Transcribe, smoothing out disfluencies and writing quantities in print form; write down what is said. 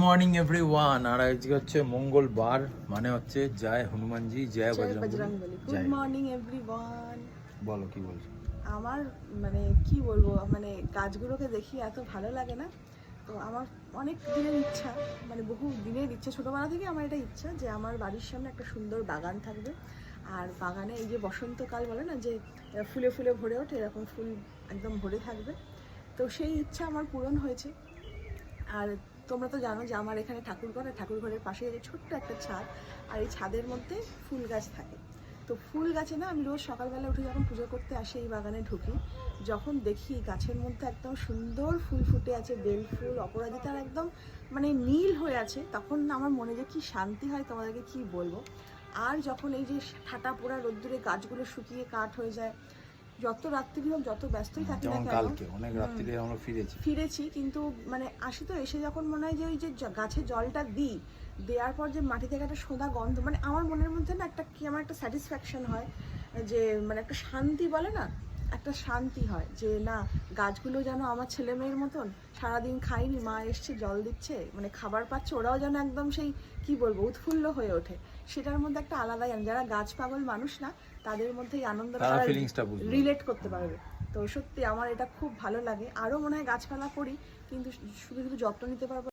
Morning everyone. আর আজকে হচ্ছে মঙ্গলবার, মানে হচ্ছে জয় হনুমানজি, জয় বজরংবলী। Good morning everyone. বলো কি বলছো? আমার মানে কি বলবো, মানে গাছগুলোকে দেখি এত ভালো লাগে না। তো আমার অনেক দিনের ইচ্ছা, মানে বহু দিনের ইচ্ছা, ছোটোবেলা থেকে আমার এটা ইচ্ছা যে আমার বাড়ির সামনে একটা সুন্দর বাগান থাকবে। আর বাগানে এই যে বসন্তকাল বলে না, যে ফুলে ফুলে ভরে ওঠে, এরকম ফুল একদম ভরে থাকবে। তো সেই ইচ্ছা আমার পূরণ হয়েছে। আর তোমরা তো জানো যে আমার এখানে ঠাকুরঘরের পাশে যে ছোট্ট একটা ছাদ, আর এই ছাদের মধ্যে ফুল গাছ থাকে। তো ফুল গাছে না, আমি রোজ সকালবেলা উঠে যখন পুজো করতে আসি, এই বাগানে ঢুকি, যখন দেখি গাছের মধ্যে একদম সুন্দর ফুল ফুটে আছে, বেল ফুল, অপরাজিতার একদম মানে নীল হয়ে আছে, তখন আমার মনে যে কি শান্তি হয় তোমাদেরকে কি বলবো। আর যখন এই যে ঠাটা পোড়া রোদ্দুরে গাছগুলো শুকিয়ে কাঠ হয়ে যায়, যত রাত্রি হোক, যত ব্যস্তই থাকি না যেমন কেন, কালকে অনেক রাত্রিরে আমরা ফিরেছি কিন্তু মানে আসি তো এসে যখন মনে হয় যে ওই যে গাছে জলটা দিই, দেওয়ার পর যে মাটি থেকে একটা সোঁদা গন্ধ, মানে আমার মনের মধ্যে না একটা কি, আমার একটা স্যাটিসফ্যাকশন হয়, যে মানে একটা শান্তি বলে না, একটা শান্তি হয় যে না, গাছগুলো যেন আমার ছেলে মেয়ের মতন সারাদিন খাইনি, মা এসছে জল দিচ্ছে, মানে খাবার পাচ্ছে, ওরাও যেন একদম সেই কি বলবো উৎফুল্ল হয়ে ওঠে। সেটার মধ্যে একটা আলাদাই যারা গাছ পাগল মানুষ না, তাদের মধ্যে এই আনন্দটা রিলেট করতে পারবে। তো সত্যি আমার এটা খুব ভালো লাগে। আরও মনে হয় গাছপালা করি, কিন্তু শুধু শুধু যত্ন নিতে পারবো